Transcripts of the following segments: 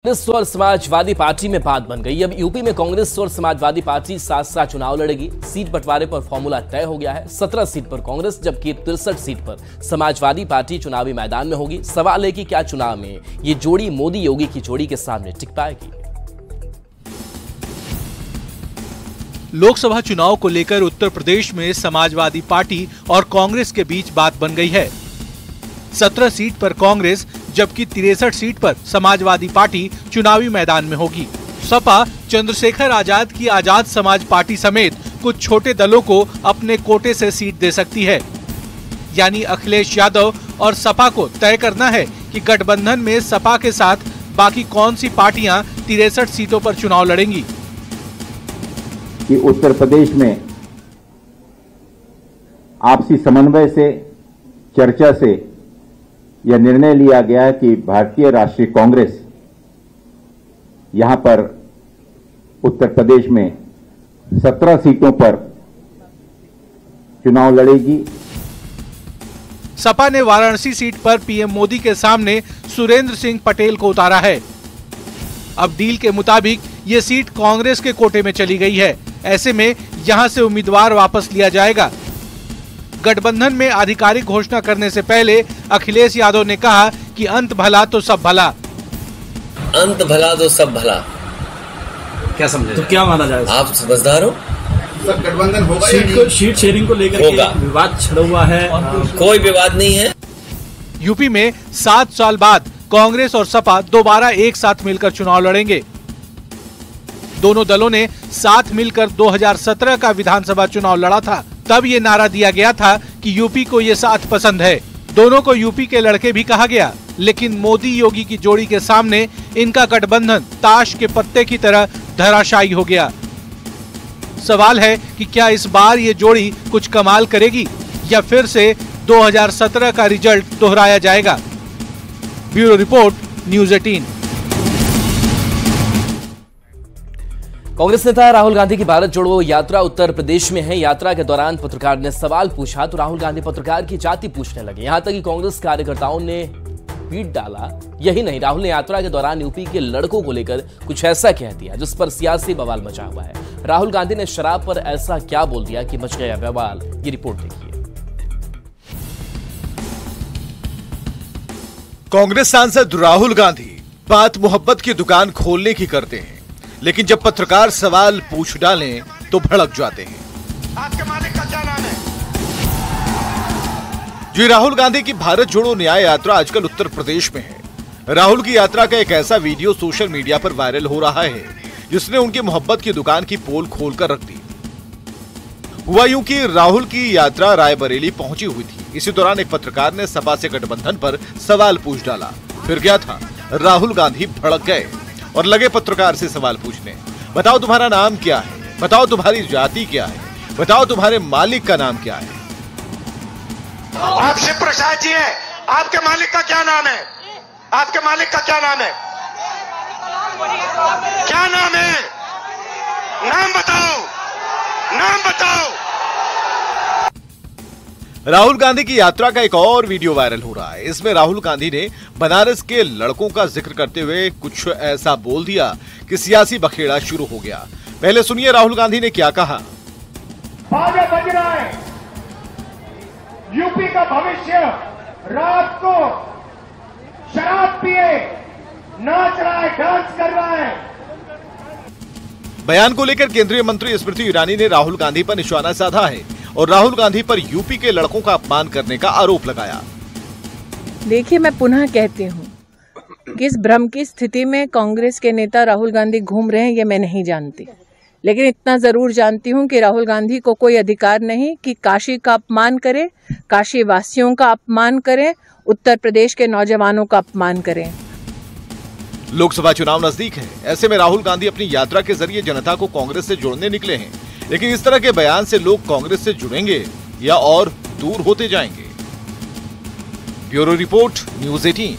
कांग्रेस और समाजवादी पार्टी में बात बन गई। अब यूपी में कांग्रेस और समाजवादी पार्टी साथ साथ चुनाव लड़ेगी। सीट बंटवारे पर फॉर्मूला तय हो गया है। 17 सीट पर कांग्रेस जबकि 63 सीट पर समाजवादी पार्टी चुनावी मैदान में होगी। सवाल है कि क्या चुनाव में ये जोड़ी मोदी योगी की जोड़ी के सामने टिक पाएगी। लोकसभा चुनाव को लेकर उत्तर प्रदेश में समाजवादी पार्टी और कांग्रेस के बीच बात बन गई है। 17 सीट पर कांग्रेस जबकि 63 सीट पर समाजवादी पार्टी चुनावी मैदान में होगी। सपा चंद्रशेखर आजाद की आजाद समाज पार्टी समेत कुछ छोटे दलों को अपने कोटे से सीट दे सकती है। यानी अखिलेश यादव और सपा को तय करना है कि गठबंधन में सपा के साथ बाकी कौन सी पार्टियां 63 सीटों पर चुनाव लड़ेंगी। कि उत्तर प्रदेश में आपसी समन्वय से, चर्चा से यह निर्णय लिया गया है कि भारतीय राष्ट्रीय कांग्रेस यहां पर उत्तर प्रदेश में 17 सीटों पर चुनाव लड़ेगी। सपा ने वाराणसी सीट पर पीएम मोदी के सामने सुरेंद्र सिंह पटेल को उतारा है। अब डील के मुताबिक ये सीट कांग्रेस के कोटे में चली गई है। ऐसे में यहां से उम्मीदवार वापस लिया जाएगा। गठबंधन में आधिकारिक घोषणा करने से पहले अखिलेश यादव ने कहा कि अंत भला तो सब भला। अंत भला तो सब भला क्या समझे? तो क्या माना जाए? आप समझदार हो? सब गठबंधन होगा। सीट शेयरिंग को लेकर विवाद छिड़ा हुआ है। कोई विवाद नहीं है। यूपी में 7 साल बाद कांग्रेस और सपा दोबारा एक साथ मिलकर चुनाव लड़ेंगे। दोनों दलों ने साथ मिलकर 2017 का विधानसभा चुनाव लड़ा था। तब ये नारा दिया गया था कि यूपी को ये साथ पसंद है। दोनों को यूपी के लड़के भी कहा गया। लेकिन मोदी योगी की जोड़ी के सामने इनका गठबंधन ताश के पत्ते की तरह धराशायी हो गया। सवाल है कि क्या इस बार ये जोड़ी कुछ कमाल करेगी या फिर से 2017 का रिजल्ट दोहराया जाएगा। Bureau report, news 18। कांग्रेस नेता राहुल गांधी की भारत जोड़ो यात्रा उत्तर प्रदेश में है। यात्रा के दौरान पत्रकार ने सवाल पूछा तो राहुल गांधी पत्रकार की जाति पूछने लगे। यहां तक कि कांग्रेस कार्यकर्ताओं ने पीट डाला। यही नहीं, राहुल ने यात्रा के दौरान यूपी के लड़कों को लेकर कुछ ऐसा कह दिया जिस पर सियासी बवाल मचा हुआ है। राहुल गांधी ने शराब पर ऐसा क्या बोल दिया कि मच गया बवाल, ये रिपोर्ट देखिए। कांग्रेस सांसद राहुल गांधी बात मोहब्बत की दुकान खोलने की करते हैं, लेकिन जब पत्रकार सवाल पूछ डालें तो भड़क जाते हैं। आपके मालिक का क्या नाम है? जी, राहुल गांधी की भारत जोड़ो न्याय यात्रा आजकल उत्तर प्रदेश में है। राहुल की यात्रा का एक ऐसा वीडियो सोशल मीडिया पर वायरल हो रहा है जिसने उनकी मोहब्बत की दुकान की पोल खोलकर रख दी। हुआ यूं कि राहुल की यात्रा रायबरेली पहुंची हुई थी। इसी दौरान एक पत्रकार ने सपा से गठबंधन पर सवाल पूछ डाला। फिर क्या था, राहुल गांधी भड़क गए और लगे पत्रकार से सवाल पूछने। बताओ तुम्हारा नाम क्या है, बताओ तुम्हारी जाति क्या है, बताओ तुम्हारे मालिक का नाम क्या है। आप शिव प्रसाद जी हैं, आपके मालिक का क्या नाम है? आपके मालिक का क्या नाम है? क्या नाम है? नाम बताओ, नाम बताओ। राहुल गांधी की यात्रा का एक और वीडियो वायरल हो रहा है। इसमें राहुल गांधी ने बनारस के लड़कों का जिक्र करते हुए कुछ ऐसा बोल दिया कि सियासी बखेड़ा शुरू हो गया। पहले सुनिए राहुल गांधी ने क्या कहा। बाजा बज रहा है, यूपी का भविष्य रात को शराब पिए नाच रहा है, डांस कर रहा है। बयान को लेकर केंद्रीय मंत्री स्मृति ईरानी ने राहुल गांधी पर निशाना साधा है और राहुल गांधी पर यूपी के लड़कों का अपमान करने का आरोप लगाया। देखिए, मैं पुनः कहती हूँ, किस भ्रम की स्थिति में कांग्रेस के नेता राहुल गांधी घूम रहे हैं ये मैं नहीं जानती, लेकिन इतना जरूर जानती हूँ कि राहुल गांधी को कोई अधिकार नहीं कि काशी का अपमान करे, काशी वासियों का अपमान करें, उत्तर प्रदेश के नौजवानों का अपमान करें। लोकसभा चुनाव नजदीक है। ऐसे में राहुल गांधी अपनी यात्रा के जरिए जनता को कांग्रेस से जोड़ने निकले हैं, लेकिन इस तरह के बयान से लोग कांग्रेस से जुड़ेंगे या और दूर होते जाएंगे। Bureau report, news 18।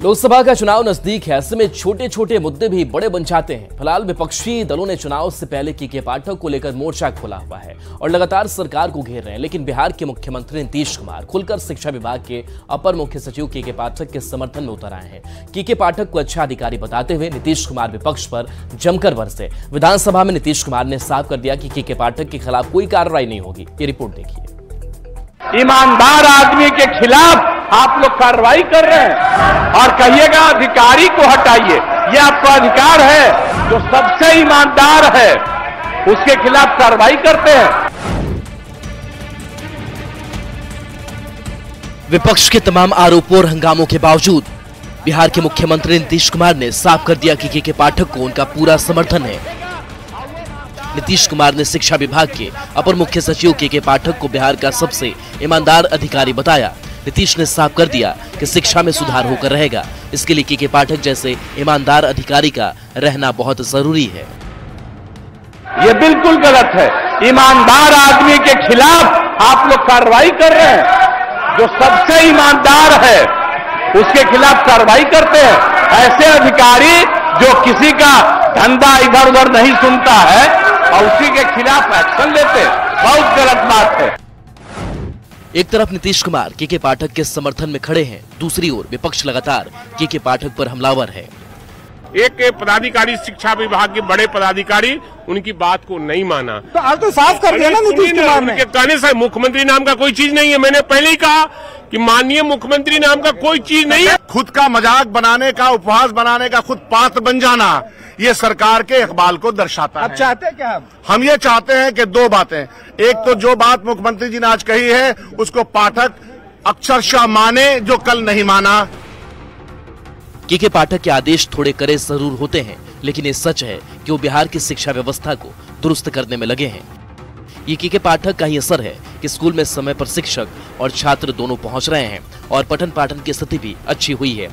लोकसभा का चुनाव नजदीक है, ऐसे में छोटे छोटे मुद्दे भी बड़े बन जाते हैं। फिलहाल विपक्षी दलों ने चुनाव से पहले के पाठक को लेकर मोर्चा खोला हुआ है और लगातार सरकार को घेर रहे हैं। लेकिन बिहार के मुख्यमंत्री नीतीश कुमार खुलकर शिक्षा विभाग के अपर मुख्य सचिव के पाठक के समर्थन में उतर आए हैं। के पाठक को अच्छा अधिकारी बताते हुए नीतीश कुमार विपक्ष पर जमकर बरसे। विधानसभा में नीतीश कुमार ने साफ कर दिया कि के पाठक के खिलाफ कोई कार्रवाई नहीं होगी। ये रिपोर्ट देखिए। ईमानदार आदमी के खिलाफ आप लोग कार्रवाई कर रहे हैं और कहिएगा अधिकारी को हटाइए। यह आपका अधिकार है, जो सबसे ईमानदार है उसके खिलाफ कार्रवाई करते हैं। विपक्ष के तमाम आरोपों और हंगामों के बावजूद बिहार के मुख्यमंत्री नीतीश कुमार ने साफ कर दिया कि के पाठक को उनका पूरा समर्थन है। नीतीश कुमार ने शिक्षा विभाग के अपर मुख्य सचिव के पाठक को बिहार का सबसे ईमानदार अधिकारी बताया। नीतीश ने साफ कर दिया कि शिक्षा में सुधार होकर रहेगा। इसके लिए के पाठक जैसे ईमानदार अधिकारी का रहना बहुत जरूरी है। ये बिल्कुल गलत है। ईमानदार आदमी के खिलाफ आप लोग कार्रवाई कर रहे हैं। जो सबसे ईमानदार है उसके खिलाफ कार्रवाई करते हैं। ऐसे अधिकारी जो किसी का धंधा इधर उधर नहीं सुनता है और उसी के खिलाफ एक्शन लेते, बहुत गलत बात है। एक तरफ नीतीश कुमार के पाठक के समर्थन में खड़े हैं, दूसरी ओर विपक्ष लगातार के पाठक पर हमलावर है। एक पदाधिकारी शिक्षा विभाग के बड़े पदाधिकारी उनकी बात को नहीं माना, तो आज तो साफ कर दिया ना नीतीश कुमार ने। कहने से मुख्यमंत्री नाम का कोई चीज नहीं है। मैंने पहले ही कहा कि माननीय मुख्यमंत्री नाम का कोई चीज नहीं है। खुद का मजाक बनाने का, उपहास बनाने का खुद पात्र बन जाना, ये सरकार के इकबाल को दर्शाता है। आप चाहते क्या? हम ये चाहते हैं कि दो बातें, एक तो जो बात मुख्यमंत्री जी ने आज कही है उसको पाठक अक्षरशः माने, जो कल नहीं माना। के पाठक के आदेश थोड़े कड़े जरूर होते हैं, लेकिन ये सच है कि वो बिहार की शिक्षा व्यवस्था को दुरुस्त करने में लगे हैं। ये के पाठक का ही असर है कि स्कूल में समय पर शिक्षक और छात्र दोनों पहुंच रहे हैं और पठन पाठन की स्थिति भी अच्छी हुई है।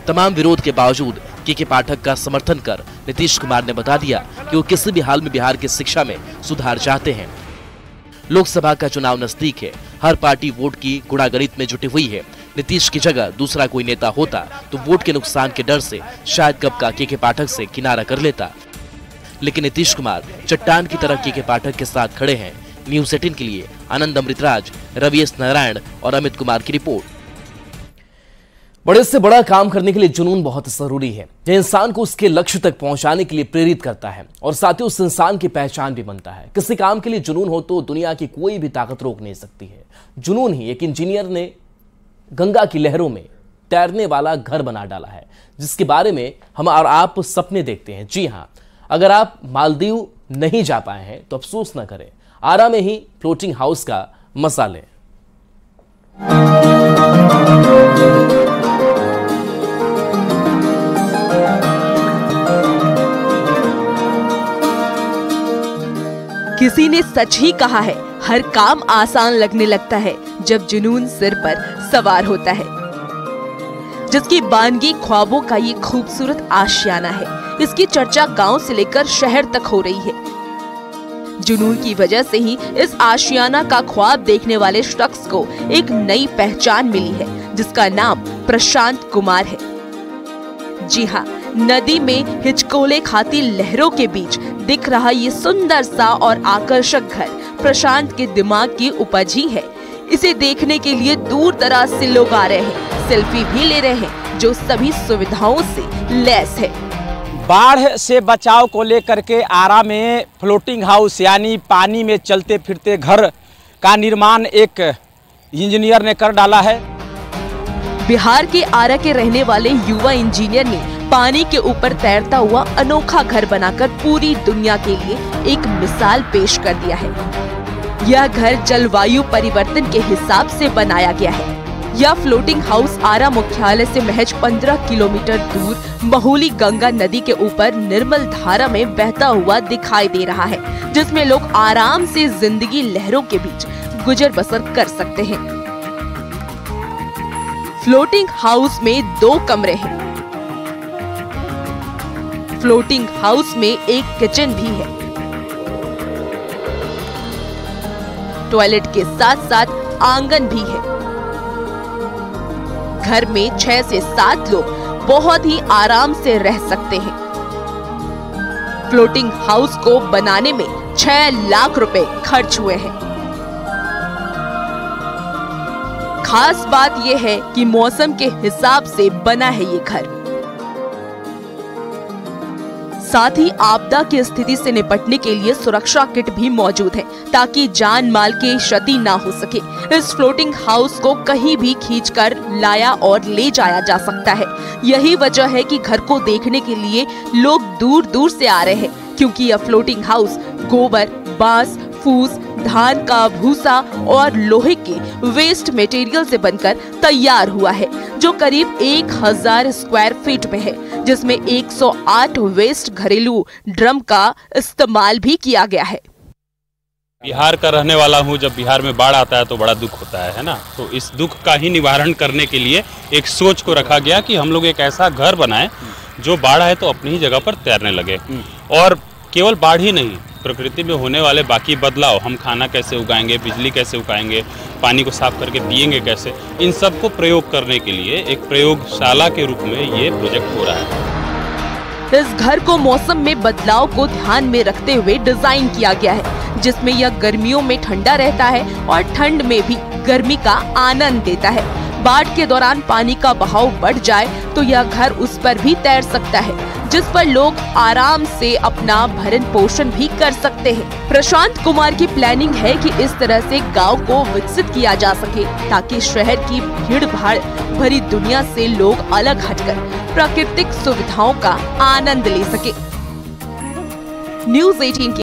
तमाम विरोध के बावजूद के पाठक का समर्थन कर नीतीश कुमार ने बता दिया कि वो किसी भी हाल में बिहार की शिक्षा में सुधार चाहते हैं। लोकसभा का चुनाव नजदीक है, हर पार्टी वोट की गुणागणित में जुटी हुई है। नीतीश की जगह दूसरा कोई नेता होता तो वोट के नुकसान के डर से शायद कब का के पाठक से किनारा कर लेता, लेकिन नीतीश कुमार चट्टान की तरह के पाठक के साथ खड़े हैं। न्यूज़ 18 के लिए आनंद अमृतराज, रवि एस नारायण और अमित कुमार की रिपोर्ट। बड़े से बड़ा काम करने के लिए जुनून बहुत जरूरी है। यह इंसान को उसके लक्ष्य तक पहुंचाने के लिए प्रेरित करता है और साथ ही उस इंसान की पहचान भी बनता है। किसी काम के लिए जुनून हो तो दुनिया की कोई भी ताकत रोक नहीं सकती है। जुनून ही एक इंजीनियर ने गंगा की लहरों में तैरने वाला घर बना डाला है, जिसके बारे में हम और आप सपने देखते हैं। जी हां, अगर आप मालदीव नहीं जा पाए हैं तो अफसोस न करें, आरा में ही फ्लोटिंग हाउस का मजा लें। किसी ने सच ही कहा है, हर काम आसान लगने लगता है जब जुनून सिर पर सवार होता है। जिसकी बानगी ख्वाबों का ये खूबसूरत आशियाना है, इसकी चर्चा गांव से लेकर शहर तक हो रही है। जुनून की वजह से ही इस आशियाना का ख्वाब देखने वाले शख्स को एक नई पहचान मिली है, जिसका नाम प्रशांत कुमार है। जी हाँ, नदी में हिचकोले खाती लहरों के बीच दिख रहा ये सुंदर सा और आकर्षक घर प्रशांत के दिमाग की उपज ही है। इसे देखने के लिए दूर दराज से लोग आ रहे हैं, सेल्फी भी ले रहे हैं, जो सभी सुविधाओं से लैस है। बाढ़ से बचाव को लेकर के आरा में फ्लोटिंग हाउस यानी पानी में चलते फिरते घर का निर्माण एक इंजीनियर ने कर डाला है। बिहार के आरा के रहने वाले युवा इंजीनियर ने पानी के ऊपर तैरता हुआ अनोखा घर बनाकर पूरी दुनिया के लिए एक मिसाल पेश कर दिया है। यह घर जलवायु परिवर्तन के हिसाब से बनाया गया है। यह फ्लोटिंग हाउस आरा मुख्यालय से महज 15 किलोमीटर दूर महुली गंगा नदी के ऊपर निर्मल धारा में बहता हुआ दिखाई दे रहा है, जिसमें लोग आराम से जिंदगी लहरों के बीच गुजर बसर कर सकते हैं। फ्लोटिंग हाउस में 2 कमरे हैं। फ्लोटिंग हाउस में एक किचन भी है। टॉयलेट के साथ साथ आंगन भी है। घर में 6 से 7 लोग बहुत ही आराम से रह सकते हैं। फ्लोटिंग हाउस को बनाने में 6 लाख रुपए खर्च हुए हैं। खास बात यह है कि मौसम के हिसाब से बना है ये घर। साथ ही आपदा की स्थिति से निपटने के लिए सुरक्षा किट भी मौजूद है ताकि जान माल की क्षति ना हो सके। इस फ्लोटिंग हाउस को कहीं भी खींचकर लाया और ले जाया जा सकता है। यही वजह है कि घर को देखने के लिए लोग दूर दूर से आ रहे हैं, क्योंकि यह फ्लोटिंग हाउस गोबर, बांस, फूस, धान का भूसा और लोहे के वेस्ट मटेरियल से बनकर तैयार हुआ है, जो करीब 1000 स्क्वायर फीट में है, जिसमें 108 वेस्ट घरेलू ड्रम का इस्तेमाल भी किया गया है। बिहार का रहने वाला हूँ। जब बिहार में बाढ़ आता है तो बड़ा दुख होता है ना। तो इस दुख का ही निवारण करने के लिए एक सोच को रखा गया कि हम लोग एक ऐसा घर बनाएं जो बाढ़ आए तो अपनी ही जगह पर तैरने लगे। और केवल बाढ़ ही नहीं, प्रकृति में होने वाले बाकी बदलाव, हम खाना कैसे उगाएंगे, बिजली कैसे उगाएंगे, पानी को साफ करके पिएंगे कैसे, इन सब को प्रयोग करने के लिए एक प्रयोगशाला के रूप में ये प्रोजेक्ट हो रहा है। इस घर को मौसम में बदलाव को ध्यान में रखते हुए डिजाइन किया गया है, जिसमें यह गर्मियों में ठंडा रहता है और ठंड में भी गर्मी का आनंद देता है। बाढ़ के दौरान पानी का बहाव बढ़ जाए तो यह घर उस पर भी तैर सकता है, जिस पर लोग आराम से अपना भरण पोषण भी कर सकते हैं। प्रशांत कुमार की प्लानिंग है कि इस तरह से गांव को विकसित किया जा सके, ताकि शहर की भीड़ भाड़ भरी दुनिया से लोग अलग हटकर प्राकृतिक सुविधाओं का आनंद ले सके। न्यूज़ 18 की